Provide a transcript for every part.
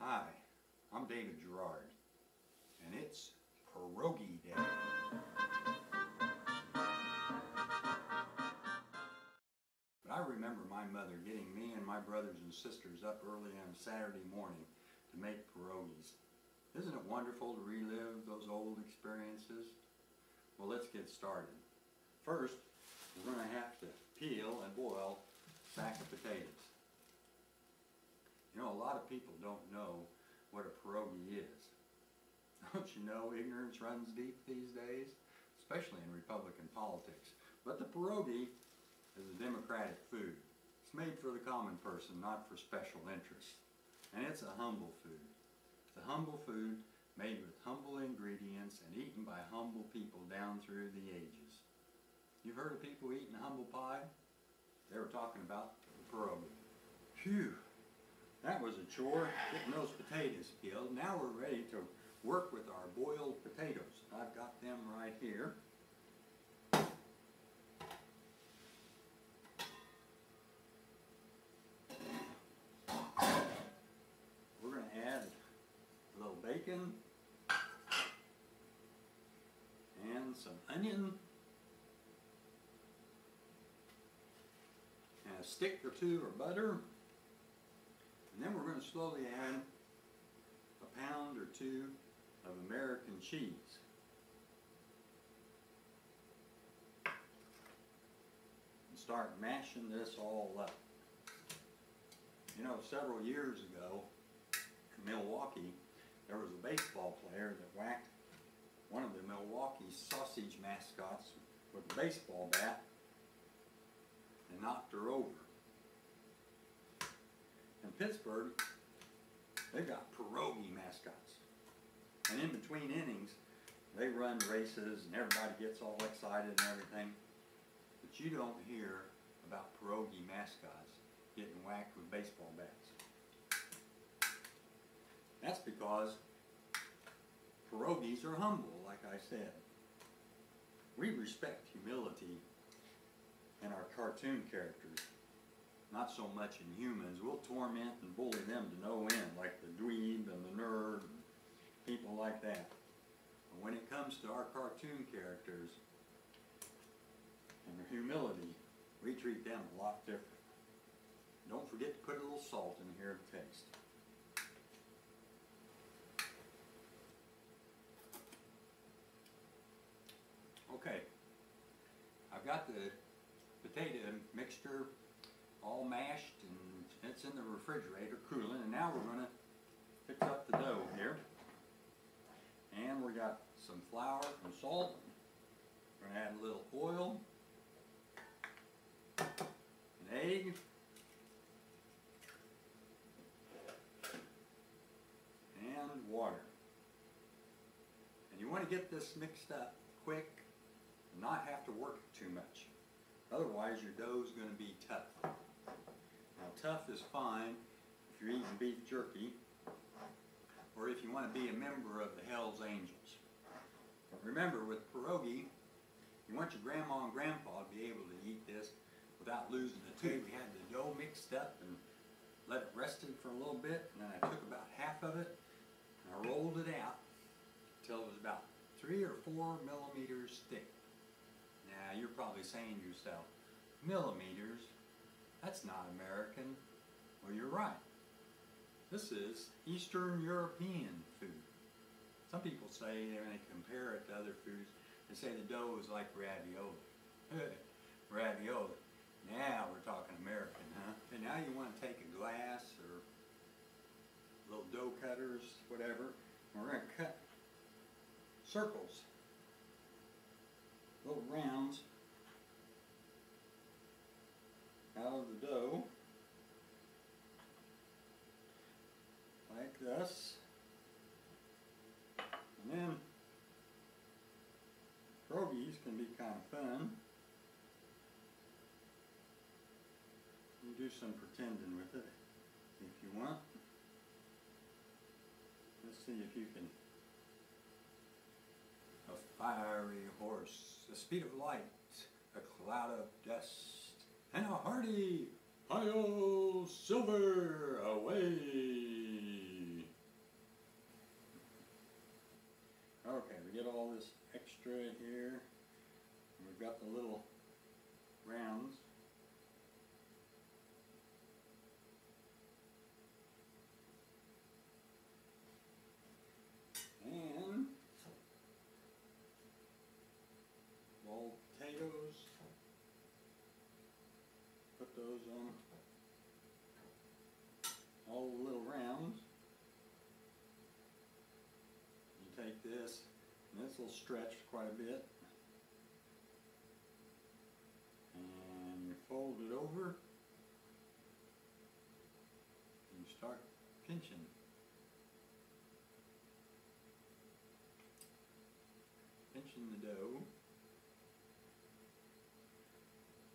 Hi, I'm David Gerard, and it's pierogi day. But I remember my mother getting me and my brothers and sisters up early on Saturday morning to make pierogis. Isn't it wonderful to relive those old experiences? Well, let's get started. First, we're going to have to peel and boil a sack of potatoes. You know, a lot of people don't know what a pierogi is. Don't you know ignorance runs deep these days? Especially in Republican politics. But the pierogi is a democratic food. It's made for the common person, not for special interests. And it's a humble food. It's a humble food made with humble ingredients and eaten by humble people down through the ages. You've heard of people eating humble pie? They were talking about the pierogi. Phew! That was a chore, getting those potatoes peeled. Now we're ready to work with our boiled potatoes. I've got them right here. We're going to add a little bacon and some onion and a stick or two of butter. And then we're going to slowly add a pound or two of American cheese. And start mashing this all up. You know, several years ago in Milwaukee, there was a baseball player that whacked one of the Milwaukee sausage mascots with a baseball bat and knocked her over. In Pittsburgh, they've got pierogi mascots. And in between innings, they run races and everybody gets all excited and everything. But you don't hear about pierogi mascots getting whacked with baseball bats. That's because pierogis are humble, like I said. We respect humility in our cartoon characters. Not so much in humans. We'll torment and bully them to no end, like the dweeb and the nerd and people like that. But when it comes to our cartoon characters and their humility, we treat them a lot different. Don't forget to put a little salt in here to taste. Okay, I've got the potato mixture all mashed and it's in the refrigerator cooling, and now we're going to fix up the dough here. And we got some flour and salt. We're going to add a little oil, an egg, and water. And you want to get this mixed up quick and not have to work it too much. Otherwise your dough is going to be tough. Now, tough is fine if you're eating beef jerky or if you want to be a member of the Hell's Angels. But remember, with pierogi, you want your grandma and grandpa to be able to eat this without losing a tooth. We had the dough mixed up and let it rest for a little bit, and then I took about half of it and I rolled it out until it was about 3 or 4 millimeters thick. Now, you're probably saying to yourself, millimeters? That's not American. Well, you're right. This is Eastern European food. Some people say, when they compare it to other foods, they say the dough is like ravioli. Ravioli. Now we're talking American, huh? And now you want to take a glass or little dough cutters, whatever, and we're going to cut circles, little rounds out of the dough, like this. And then pierogis can be kind of fun. You do some pretending with it if you want. Let's see if you can. A fiery horse, the speed of light, a cloud of dust, and a hearty, hi-yo, silver, away! all this extra here. And we've got the little rounds. And rolled potatoes. Put those on all the little rounds. You take this, and this will stretch quite a bit. And you fold it over. And you start pinching. Pinching the dough.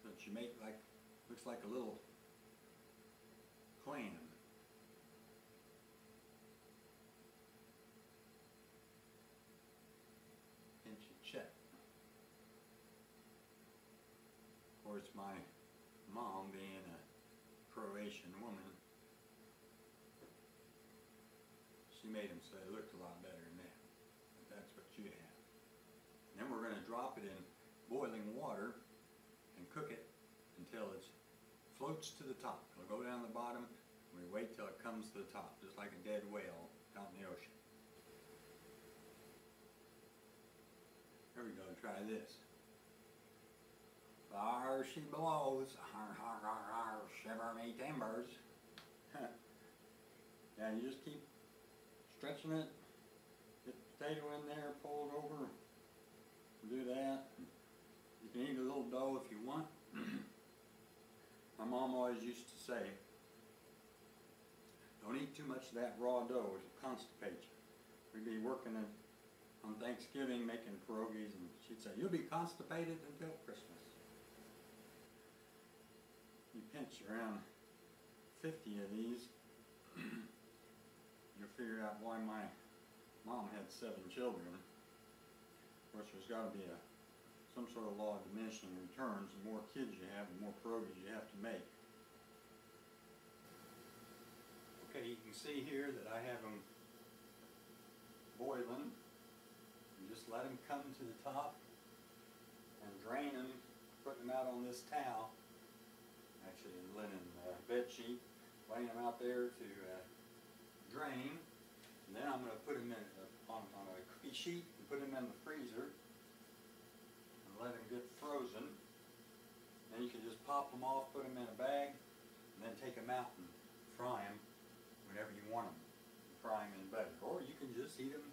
So that you make like, looks like a little clam. Pinch and check. Of course, my mom, being a Croatian woman, she made them so they looked a lot better than that. But that's what you have. And then we're going to drop it in boiling water and cook it until it floats to the top. It'll go down the bottom, and we wait till it comes to the top, just like a dead whale out in the ocean. Here we go, try this. There she blows, har har har har, shiver me timbers. Yeah, you just keep stretching it, get the potato in there, pull it over, do that. You can eat a little dough if you want. My mom always used to say, don't eat too much of that raw dough, it'll constipate you. We'd be working on Thanksgiving making pierogis, and she'd say, you'll be constipated until Christmas. You pinch around 50 of these, you'll figure out why my mom had 7 children. Of course, there's got to be some sort of law of diminishing returns. The more kids you have, the more pierogis you have to make. Okay, you can see here that I have them boiling. You just let them come to the top and drain them, putting them out on this towel, actually a linen bed sheet, laying them out there to drain. And then I'm going to put them in on a cookie sheet and put them in the freezer and let them get frozen. Then you can just pop them off, put them in a bag, and then take them out and fry them whenever you want them. Fry them in butter. Or you can just eat them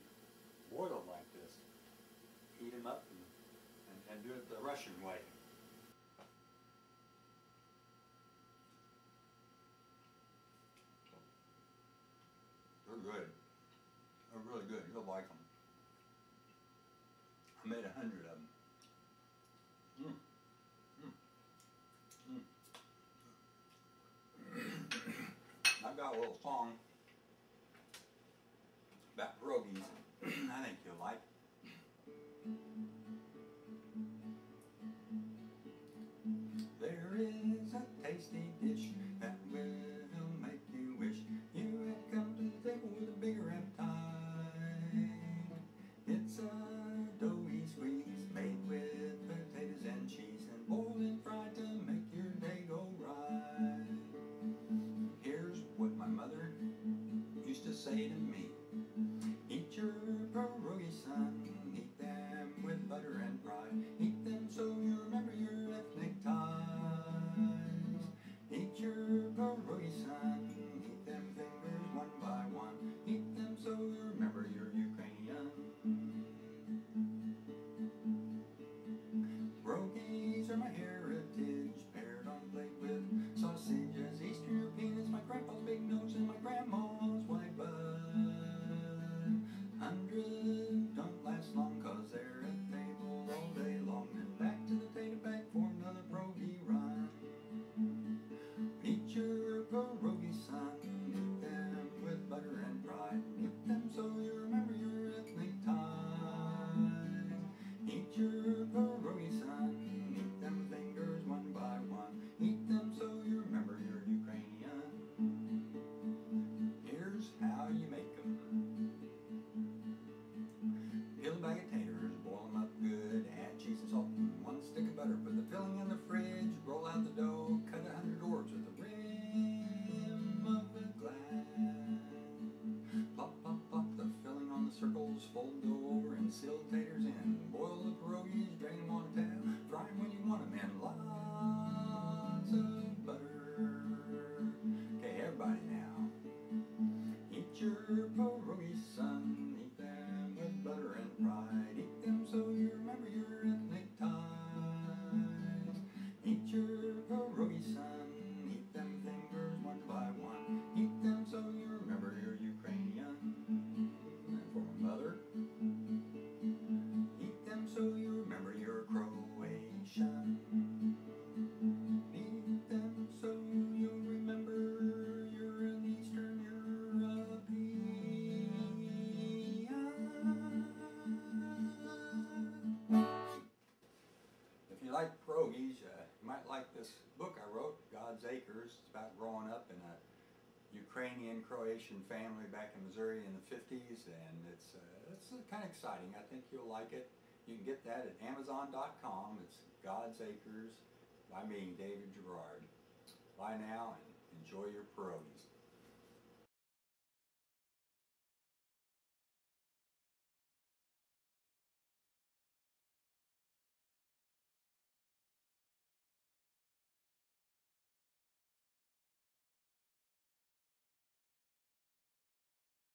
boiled like this. Heat them up and do it the Russian way. They're good. They're really good. You'll like them. I made 100 of them. I've got a little song about pierogis I think you'll like. There is a tasty dish that will make you wish you had come to the table with a bigger appetite. It's a doughy squeeze made with potatoes and cheese and boiled and fried to make your day go right. Here's what my mother used to say to me. Eat your pierogis, son, eat them with butter and pride. Eat them so you remember your ethnic ties. Eat your them on a tail, fry them when you want them, and lots of butter. Okay, everybody now, eat your pierogis, son, eat them with butter and pride. Eat them so you remember your ethnic ties. Eat your pierogis, son, eat them fingers one by one. Eat them so you remember your Ukrainian. And for my mother, eat them so you remember your Croatian. Eat them so you'll remember you're an Eastern European. If you like pierogis, you might like this book I wrote, God's Acres. It's about growing up in a Ukrainian Croatian family back in Missouri in the 50s, and it's kind of exciting. I think you'll like it. You can get that at Amazon.com. It's God's Acres by me, David Gerard. Bye now, and enjoy your pierogis.